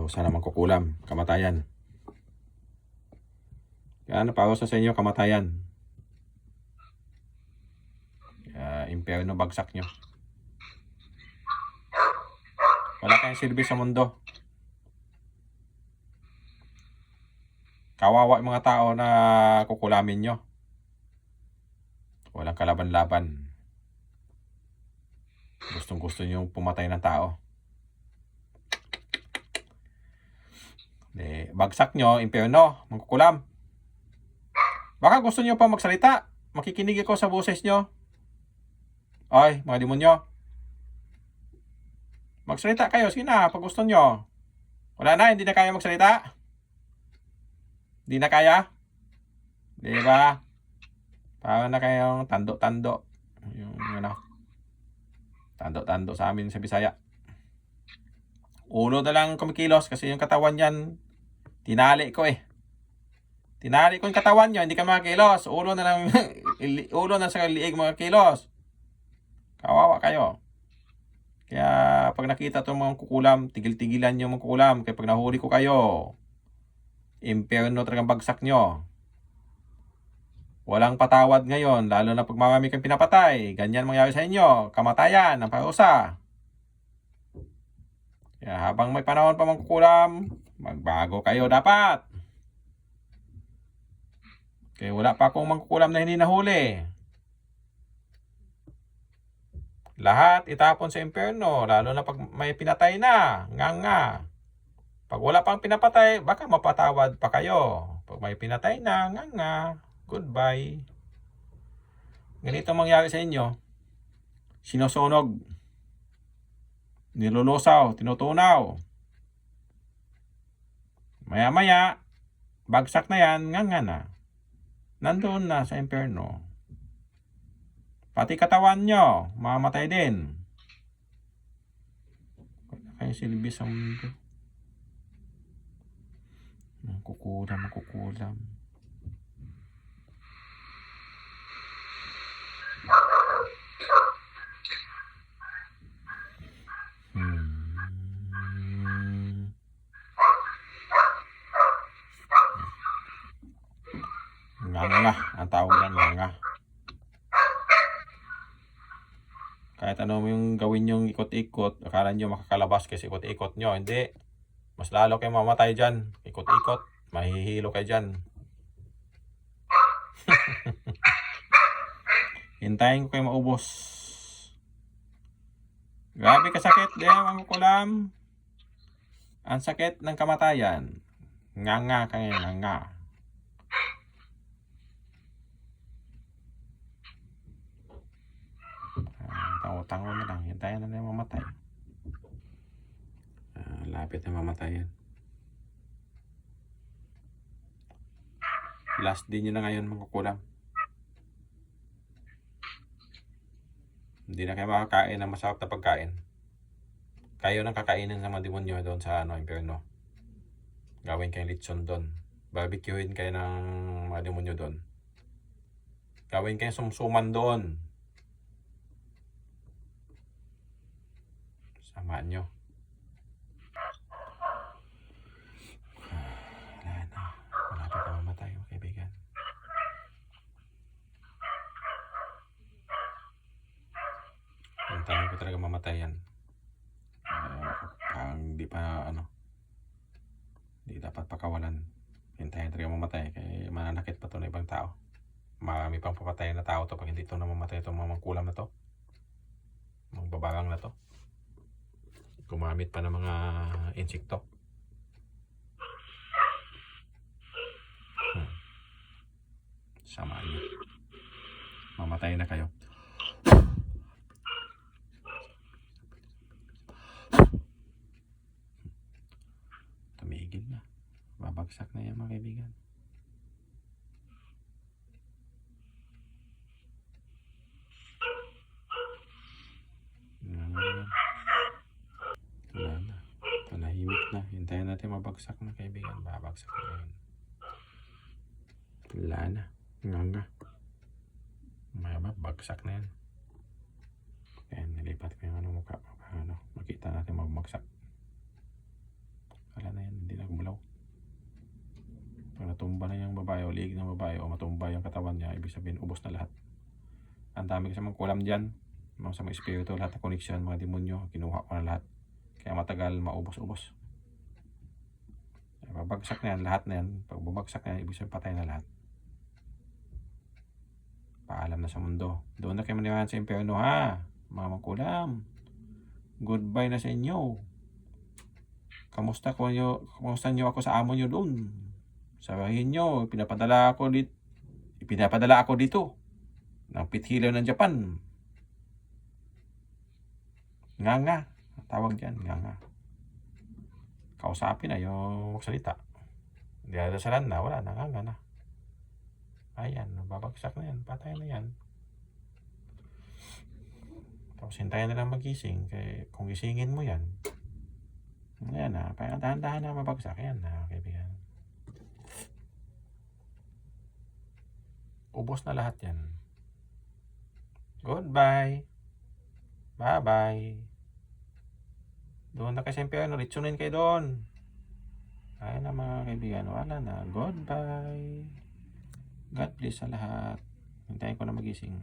Parusa naman kukulam, kamatayan. Kaya parusa sa inyo, kamatayan. Impyerno bagsak nyo. Wala kayong silbi sa mundo. Kawawa yung mga tao na kukulamin nyo. Walang kalaban-laban. Gustong gusto nyo pumatay ng tao. Bagsak nyo, impyerno, mangkukulam. Baka gusto nyo pa magsalita. Makikinig ako sa boses nyo. Ay, mga demonyo. Magsalita kayo, sige na, pag gusto nyo. Wala na, hindi na kaya magsalita. Hindi na kaya. Di ba? Parang na kayong tando-tando. Yung ano, tando-tando sa amin sa Bisaya. Ulo na lang kumikilos kasi yung katawan yan, tinali ko eh. Tinali ko yung katawan nyo, hindi ka makakilos. Ulo na lang, ulo na sa liig mga kilos. Kawawa kayo. Kaya pag nakita itong mga kukulam, tigil-tigilan nyo mga kukulam. Kaya pag nahuli ko kayo, impyerno talagang bagsak nyo. Walang patawad ngayon, lalo na pag marami kang pinapatay. Ganyan mangyari sa inyo, kamatayan ng parusa. Kaya habang may panahon pa mga kukulam, magbago kayo dapat. Kaya wala pa akong mangkukulam na hindi nahuli. Lahat itapon sa impyerno, lalo na pag may pinatay na, nga. Pag wala pang pinapatay, baka mapatawad pa kayo. Pag may pinatay na, nga. Goodbye. Ganito mangyari sa inyo. Sinusunog. Nilulusaw, tinutunaw. Maya-maya, bagsak na yan, nga na. Nandoon na sa impyerno. Pati katawan nyo, mamatay din. Wala kayo silbi sa mundo. Makukulam. Nga. Ang tawag yan, nga. Kahit ano mo yung gawin yung ikot-ikot, akala nyo makakalabas kasi ikot-ikot nyo. Hindi. Mas lalo kayo mamatay dyan. Ikot-ikot. Mahihilo kayo dyan. Hintayin ko kayo maubos. Grabe kasakit din mga kukulam. Ang sakit ng kamatayan. Nga kayo, nga. Tango na lang. Hintayin na lang mamatay. Lapit na mamatay yan. Last day nyo na ngayon mga kukulam. Hindi na kayo makakain ng masarap na pagkain. Kayo nang kakainin ng mga demonyo doon sa impyerno. Gawin kayong litson doon. Barbecuein kayo ng mga demonyo doon. Gawin kayong sumsuman doon. Samaan nyo. Wala na. Malapit na mamatay mga kaibigan. Hintayin ko talaga mamatay yan. Di pa di dapat pakawalan. Hintayin talaga mamatay kaya mananakit pa to na ibang tao. Marami pang papatayan na tao to pag hindi to na mamatay itong mga mangkulam na to. Magbabarang na to. Gumamit pa ng mga insekto. Samaan nyo. Mamatay na kayo. Tumigil na. Babagsak na yan mga kaibigan. Wala na. Tanahimik na. Hintayin natin mabagsak na kaibigan. Babagsak na yan. Wala na. Nga. Bagsak na yan. Kaya nilipat ko yung mukha. Makita natin mabagsak. Wala na yan. matumba na yung babae o liig ng babae o matumba yung katawan niya, ibig sabihin ubos na lahat. Ang dami kasi mga kulam dyan, mga sa mga espiritu, lahat ng connection, mga demonyo, kinuha ko na lahat. Kaya matagal maubos-ubos. Babagsak na yan, lahat na yan. Pag bumagsak na yan, ibig sabihin patay na lahat. Paalam na sa mundo. Doon na kayo maniwanan sa impyerno, ha? Mga mangkulam. Goodbye na sa inyo. Kamusta nyo ako sa amo nyo doon? Sabihin nyo, pinapadala ako dito ng pithilaw ng Japan. Nga. Tawag dyan, nga. Kausapin na yung magsalita. Hindi na dasalan na, wala na, nga na. Ayan, babagsak na yan, patay na yan. Tapos hintayin na lang magising. Kung gisingin mo yan, ayan na, parang dahan-dahan na mabagsak. Ayan na, kaibigan. Ubos na lahat yan. Goodbye. Bye-bye. Doon na kasi impyerno, litsunin kayo doon. Ayan na mga kaibigan, wala na. Goodbye. God bless sa lahat. Hintayin ko na magising.